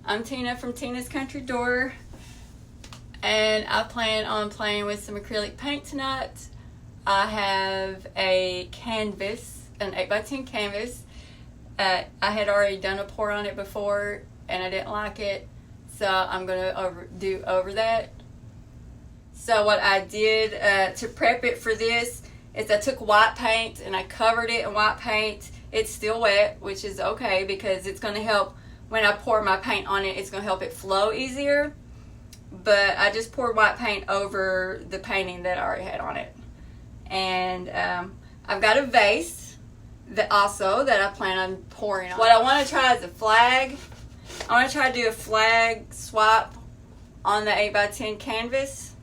I'm Tina from Tina's Country Door, and I plan on playing with some acrylic paint tonight. I have a canvas, an 8x10 canvas. I had already done a pour on it before and I didn't like it, so I'm going to do over that. So what I did to prep it for this is I took white paint and I covered it in white paint. It's still wet, which is okay because it's going to help when I pour my paint on it. It's going to help it flow easier. But I just poured white paint over the painting that I already had on it. And I've got a vase that I plan on pouring on. What I want to try is a flag. I want to try to do a flag swap on the 8x10 canvas.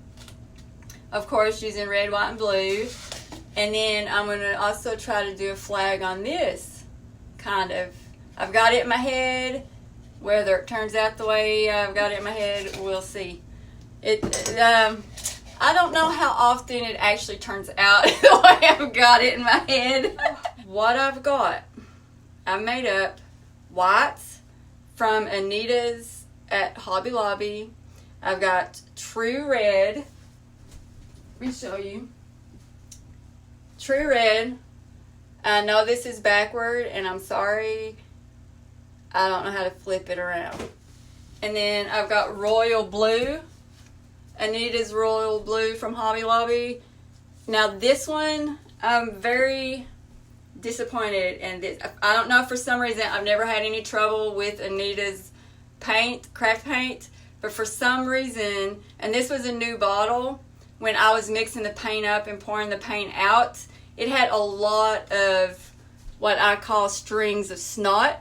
Of course, using red, white, and blue. And then I'm going to also try to do a flag on this, kind of. I've got it in my head. Whether it turns out the way I've got it in my head, we'll see. I don't know how often it actually turns out the way I've got it in my head. What I've got, I made up whites from Anita's at Hobby Lobby. I've got True Red. Let me show you. True Red. I know this is backward, and I'm sorry. I don't know how to flip it around. And then I've got Royal Blue. Anita's Royal Blue from Hobby Lobby. Now this one, I'm very disappointed in this. I don't know, for some reason I've never had any trouble with Anita's paint, craft paint, but for some reason, and this was a new bottle, when I was mixing the paint up and pouring the paint out, it had a lot of what I call strings of snot.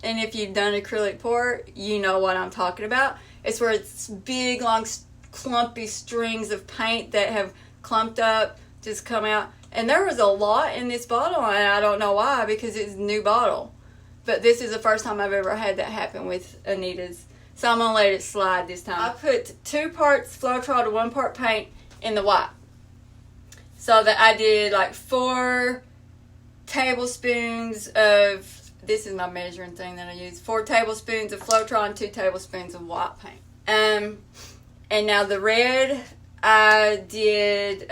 And if you've done acrylic pour, you know what I'm talking about. It's where it's big, long, clumpy strings of paint that have clumped up, just come out. And there was a lot in this bottle, and I don't know why, because it's a new bottle. But this is the first time I've ever had that happen with Anita's. So I'm going to let it slide this time. I put 2 parts Floetrol to 1 part paint in the white. So that I did like 4 tablespoons of, this is my measuring thing that I use, 4 tablespoons of Floetrol and 2 tablespoons of white paint. And now the red, I did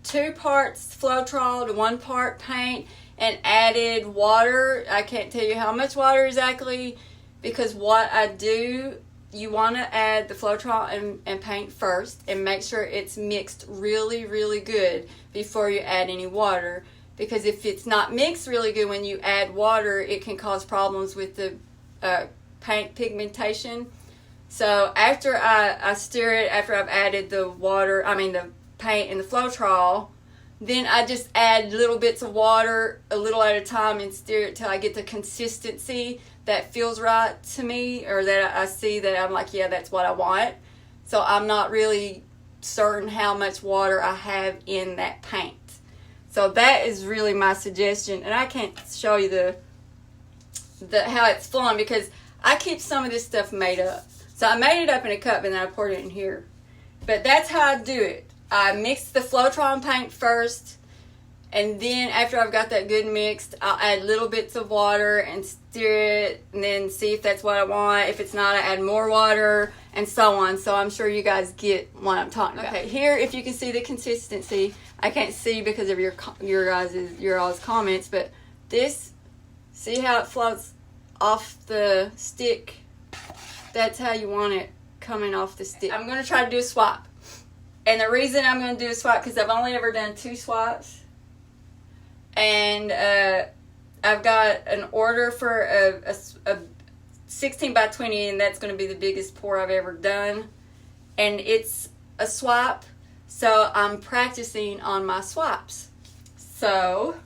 2 parts Floetrol to 1 part paint and added water. I can't tell you how much water exactly, because what I do, you want to add the Floetrol and paint first and make sure it's mixed really, really good before you add any water. Because if it's not mixed really good when you add water, it can cause problems with the paint pigmentation. So after I stir it, after I've added the paint and the Floetrol, then I just add little bits of water a little at a time and stir it till I get the consistency that feels right to me, or that I see that I'm like, yeah, that's what I want. So I'm not really certain how much water I have in that paint. So that is really my suggestion, and I can't show you the how it's flowing because I keep some of this stuff made up. So I made it up in a cup and then I poured it in here. But that's how I do it. I mix the Floetrol and paint first, and then after I've got that good mixed, I'll add little bits of water and stir it, and then see if that's what I want. If it's not, I add more water, and so on. So I'm sure you guys get what I'm talking about. Okay, here, if you can see the consistency, I can't see because of your all's comments, but this, see how it floats off the stick? That's how you want it coming off the stick. I'm going to try to do a swap. And the reason I'm going to do a swap, because I've only ever done 2 swaps. And I've got an order for a 16 by 20, and that's going to be the biggest pour I've ever done. And it's a swap, so I'm practicing on my swaps. So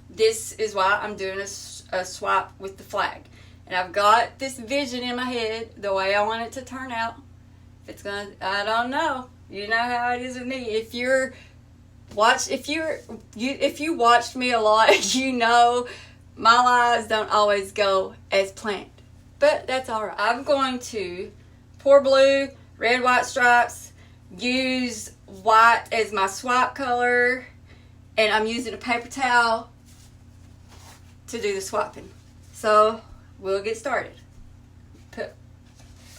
this is why I'm doing a swap with the flag. And I've got this vision in my head, the way I want it to turn out. If it's gonna, I don't know. You know how it is with me. If you watched me a lot, you know my lives don't always go as planned. But that's alright. I'm going to pour blue, red, white stripes, use white as my swap color, and I'm using a paper towel to do the swapping. So we'll get started.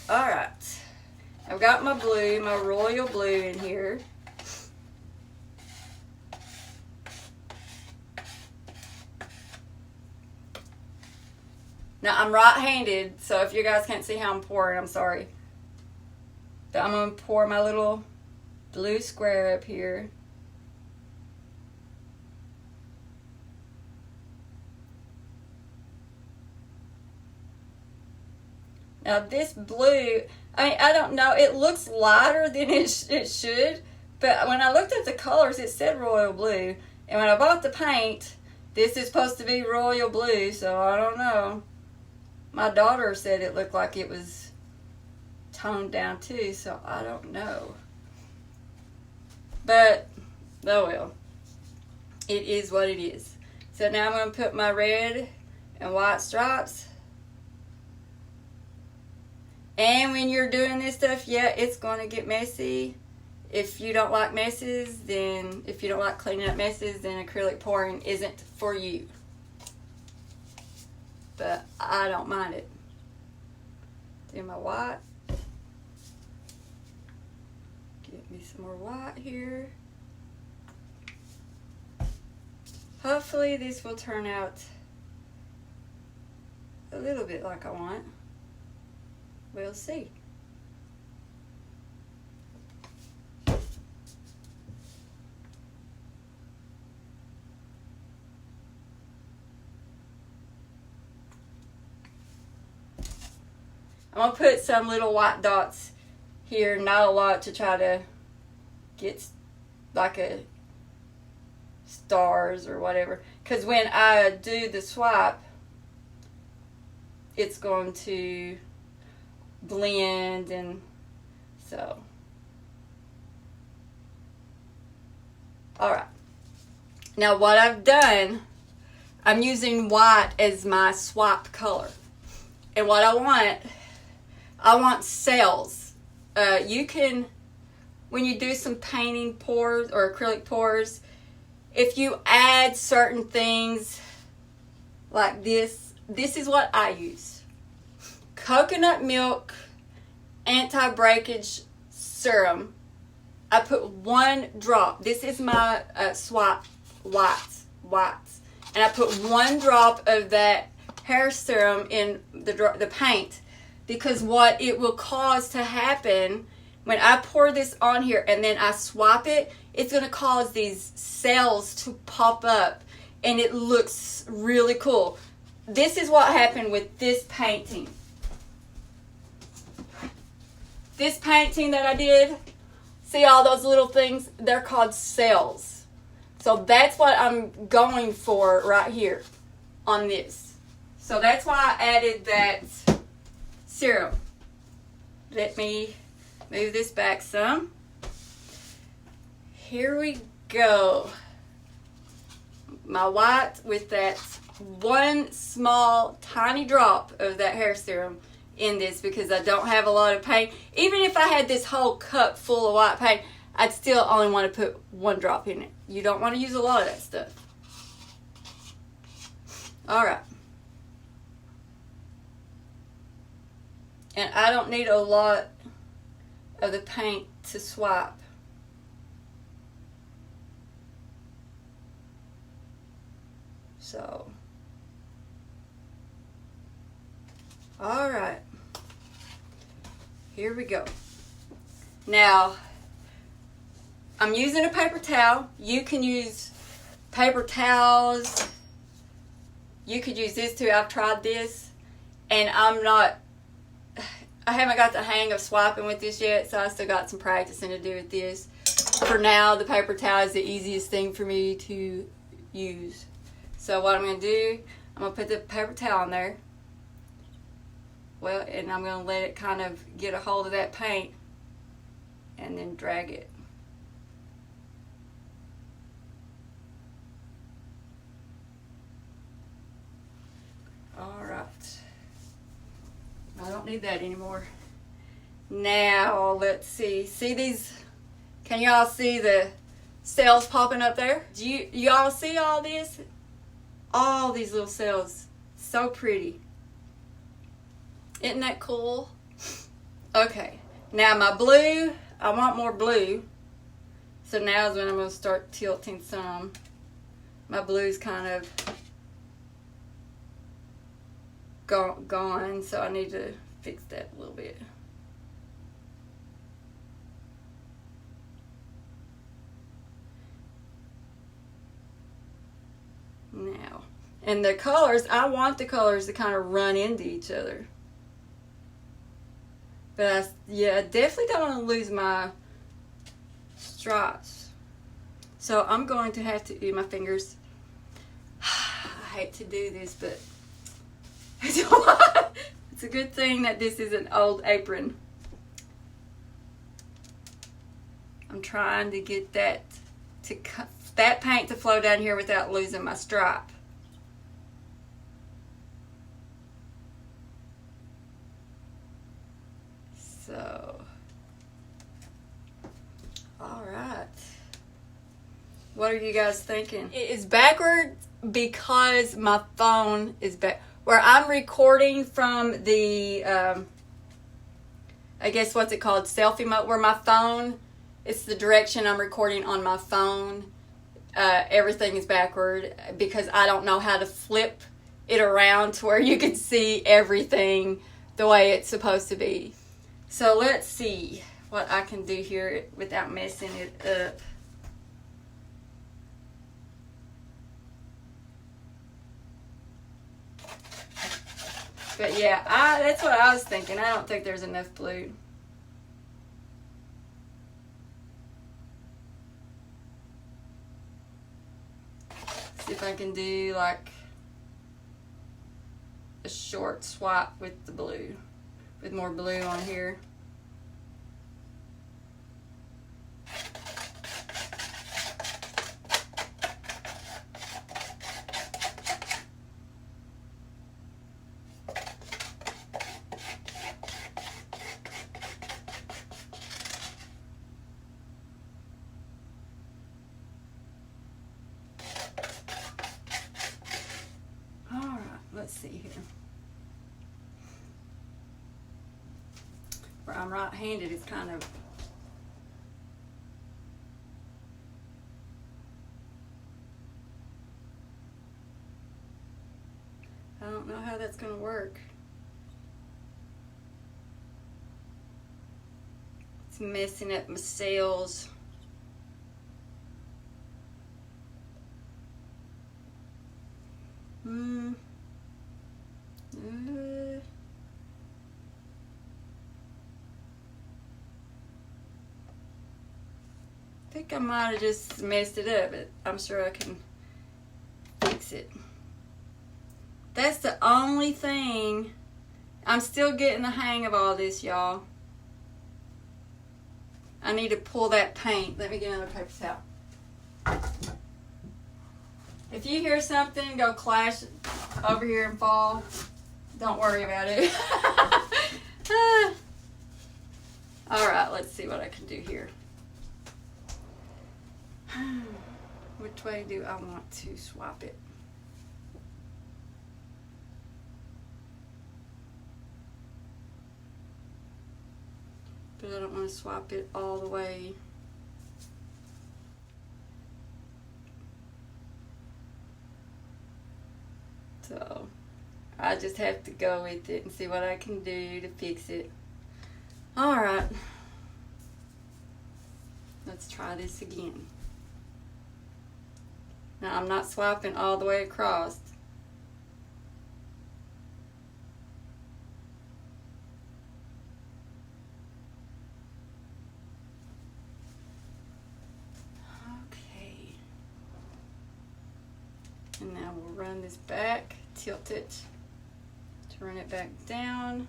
Alright. I've got my blue, my royal blue in here. Now I'm right-handed, so if you guys can't see how I'm pouring, I'm sorry. But I'm going to pour my little blue square up here. Now this blue, I don't know, it looks lighter than it should, but when I looked at the colors, it said royal blue. And when I bought the paint, this is supposed to be royal blue, so I don't know. My daughter said it looked like it was toned down too, so I don't know. But, oh well, it is what it is. So now I'm going to put my red and white stripes. And when you're doing this stuff, yeah, it's going to get messy. If you don't like messes, then if you don't like cleaning up messes, then acrylic pouring isn't for you. But I don't mind it. Do my white. Get me some more white here. Hopefully this will turn out a little bit like I want. We'll see. I'm going to put some little white dots here, not a lot, to try to get like a stars or whatever. Because when I do the swipe, it's going to blend, and so. Alright. Now what I've done, I'm using white as my swipe color. And what I want cells. You can, when you do some painting pours or acrylic pours, if you add certain things like this is what I use. Coconut milk anti-breakage serum. I put 1 drop. This is my swipe whites. And I put 1 drop of that hair serum in the paint, because what it will cause to happen when I pour this on here and then I swap it, it's going to cause these cells to pop up, and it looks really cool. This is what happened with this painting. This painting that I did, see all those little things? They're called cells. So that's what I'm going for right here on this. So that's why I added that serum. Let me move this back some. Here we go. My white with that 1 small tiny drop of that hair serum in this, because I don't have a lot of paint. Even if I had this whole cup full of white paint, I'd still only want to put 1 drop in it. You don't want to use a lot of that stuff. Alright. And I don't need a lot of the paint to swipe. So, alright. Here we go. Now, I'm using a paper towel. You can use paper towels. You could use this too. I've tried this, and I haven't got the hang of swiping with this yet, so I still got some practicing to do with this. For now, the paper towel is the easiest thing for me to use. So what I'm going to do, I'm going to put the paper towel in there. Well, and I'm going to let it kind of get a hold of that paint and then drag it. Alright. I don't need that anymore. Now, let's see. See these? Can y'all see the cells popping up there? Do y'all see all this? All these little cells. So pretty. Isn't that cool? Okay, now my blue, I want more blue. So now is when I'm going to start tilting some. My blue's kind of gone, so I need to fix that a little bit. Now, and the colors, I want the colors to kind of run into each other. But I definitely don't want to lose my stripes. So I'm going to have to do my fingers. I hate to do this, but it's a good thing that this is an old apron. I'm trying to get that paint to flow down here without losing my stripe. So, all right. What are you guys thinking? It is backwards because my phone is back. Where I'm recording from the, I guess what's it called? Selfie mode. Where my phone, it's the direction I'm recording on my phone. Everything is backward because I don't know how to flip it around to where you can see everything the way it's supposed to be. So let's see what I can do here without messing it up. But yeah, that's what I was thinking. I don't think there's enough blue. See if I can do like a short swap with the blue, with more blue on here. Let's see here. Where I'm right-handed, it's kind of I don't know how that's going to work. It's messing up my sails. I think I might have just messed it up, but I'm sure I can fix it. That's the only thing. I'm still getting the hang of all this, y'all. I need to pull that paint. Let me get another paper towel. If you hear something go clash over here and fall, don't worry about it. Alright, let's see what I can do here. Which way do I want to swap it? But I don't want to swap it all the way. So I just have to go with it and see what I can do to fix it. Alright. Let's try this again. Now I'm not swapping all the way across. Okay. And now we'll run this back, tilt it, turn it back down.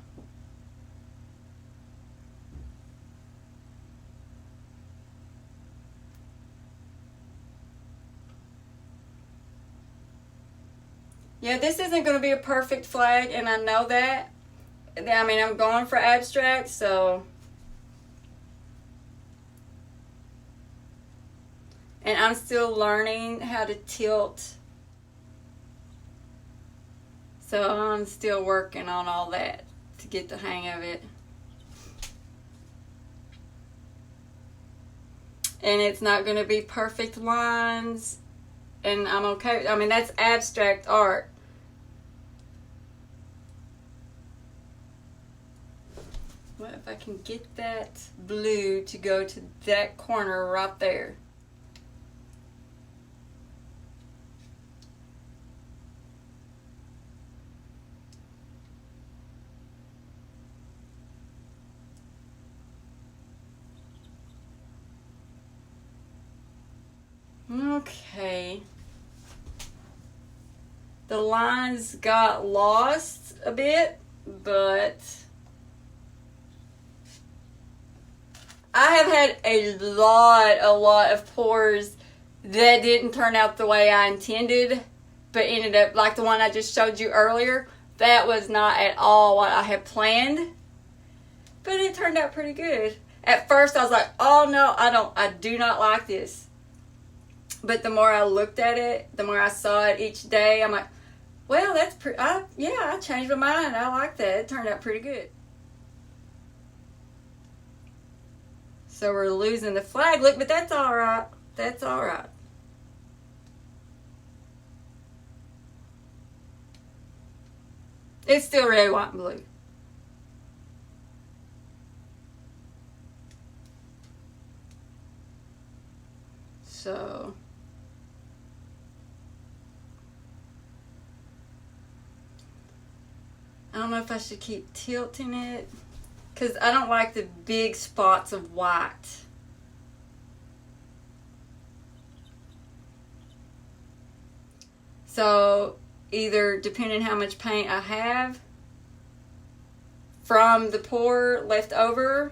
Yeah, this isn't going to be a perfect flag, and I know that. I mean, I'm going for abstract, so. And I'm still learning how to tilt. So I'm still working on all that to get the hang of it. and it's not going to be perfect lines, and I'm okay. I mean, that's abstract art. What if I can get that blue to go to that corner right there? Okay. The lines got lost a bit, but I have had a lot of pours that didn't turn out the way I intended, but ended up like the one I just showed you earlier. That was not at all what I had planned, but it turned out pretty good. At first I was like, oh no, I do not like this. But the more I looked at it, the more I saw it each day, I'm like, well, that's pretty, I changed my mind. I like that. It turned out pretty good. So we're losing the flag look, but that's all right. That's all right. It's still red, white, and blue. So I don't know if I should keep tilting it, because I don't like the big spots of white. So either depending how much paint I have from the pour left over,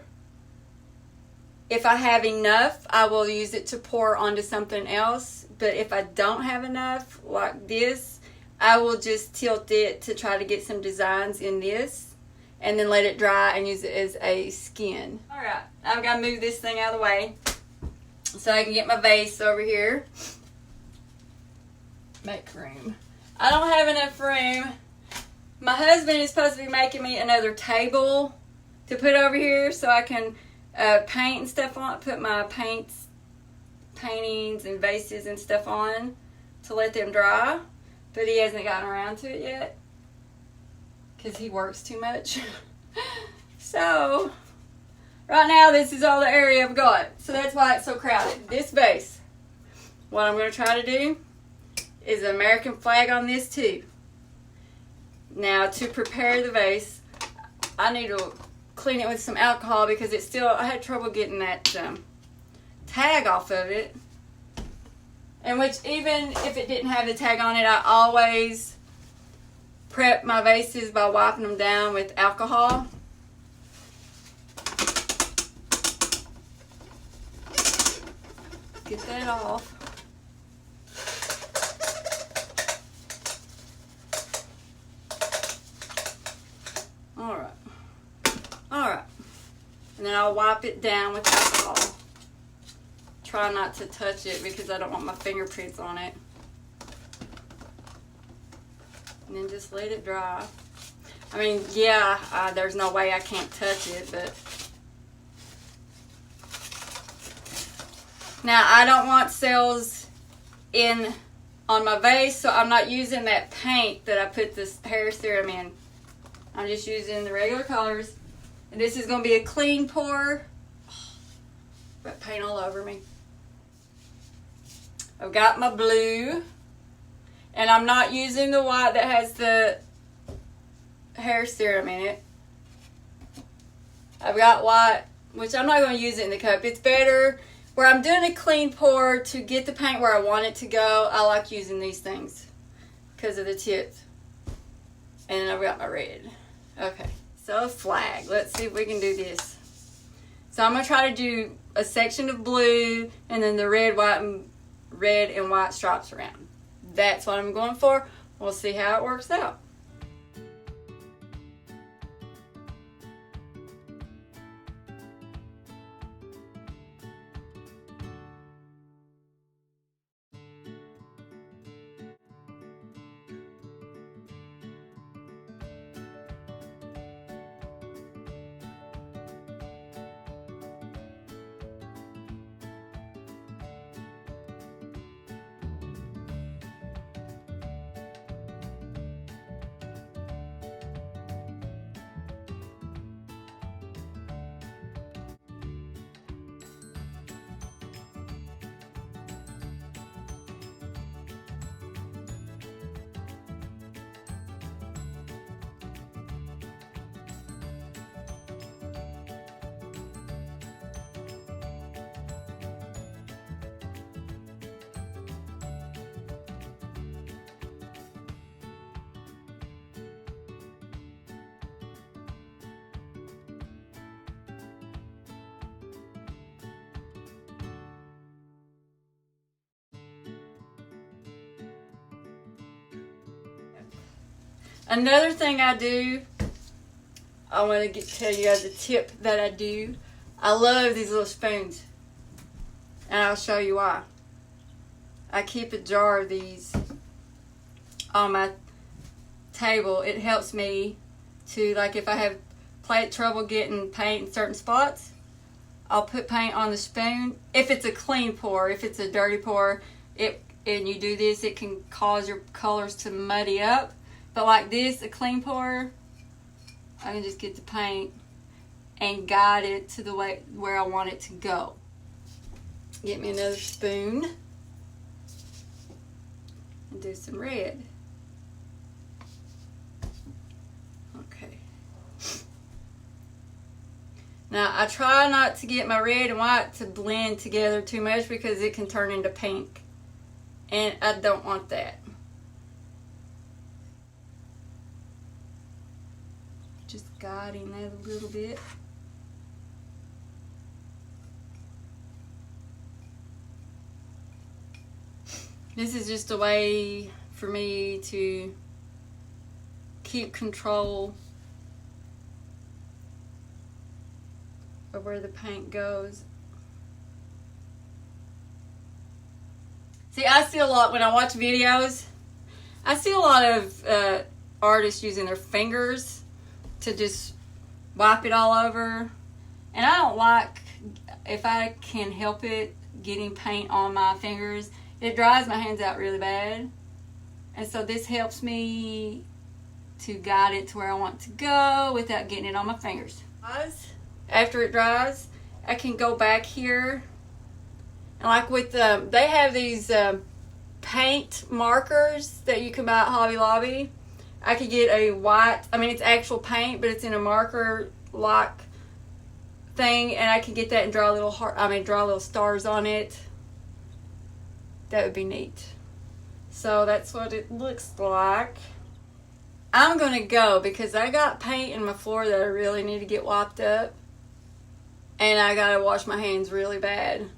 if I have enough, I will use it to pour onto something else. But if I don't have enough, like this, I will just tilt it to try to get some designs in this, and then let it dry and use it as a skin. Alright, I've got to move this thing out of the way so I can get my vase over here. Make room. I don't have enough room. My husband is supposed to be making me another table to put over here so I can paint and stuff on, put my paintings and vases and stuff on to let them dry. But he hasn't gotten around to it yet because he works too much. So right now this is all the area I've got. So that's why it's so crowded. This vase, what I'm going to try to do is an American flag on this too. Now to prepare the vase, I need to clean it with some alcohol because it's still, I had trouble getting that tag off of it. And which, even if it didn't have the tag on it, I always prep my vases by wiping them down with alcohol. Get that off. Alright. Alright. And then I'll wipe it down with alcohol. Try not to touch it because I don't want my fingerprints on it. And then just let it dry. I mean, yeah, there's no way I can't touch it, but now I don't want cells on my vase, so I'm not using that paint that I put this hair serum in. I'm just using the regular colors. And this is going to be a clean pour. Got paint all over me. I've got my blue, and I'm not using the white that has the hair serum in it. I've got white, which I'm not going to use it in the cup. It's better where I'm doing a clean pour to get the paint where I want it to go. I like using these things because of the tips. And I've got my red. Okay, so flag. Let's see if we can do this. So I'm going to try to do a section of blue and then the red, and white stripes around. That's what I'm going for. We'll see how it works out. Another thing I do, I want to tell you guys a tip that I do. I love these little spoons, and I'll show you why. I keep a jar of these on my table. It helps me to, like, if I have trouble getting paint in certain spots, I'll put paint on the spoon. If it's a clean pour, if it's a dirty pour, and you do this, it can cause your colors to muddy up. But like this, a clean pour, I can just get the paint and guide it to the way where I want it to go. Get me another spoon and do some red. Okay. Now I try not to get my red and white to blend together too much because it can turn into pink, and I don't want that. Just guiding that a little bit. This is just a way for me to keep control of where the paint goes. See, I see a lot when I watch videos. I see a lot of artists using their fingers to just wipe it all over, and I don't like, if I can help it, getting paint on my fingers. It dries my hands out really bad, and so this helps me to guide it to where I want to go without getting it on my fingers. After it dries, I can go back here, and like with they have these paint markers that you can buy at Hobby Lobby. I could get a white, I mean it's actual paint, but it's in a marker like thing, and I could get that and draw little draw little stars on it. That would be neat. So that's what it looks like. I'm gonna go because I got paint in my floor that I really need to get wiped up, and I gotta wash my hands really bad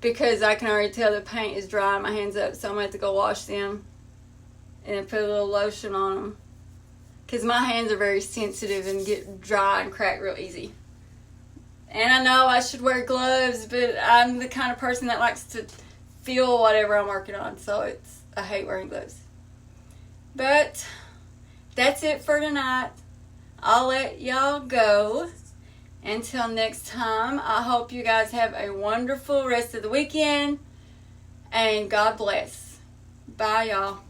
because I can already tell the paint is drying my hands up, so I'm gonna have to go wash them and then put a little lotion on them because my hands are very sensitive and get dry and crack real easy. And I know I should wear gloves, but I'm the kind of person that likes to feel whatever I'm working on, so I hate wearing gloves. But that's it for tonight. I'll let y'all go. Until next time, I hope you guys have a wonderful rest of the weekend, and God bless. Bye, y'all.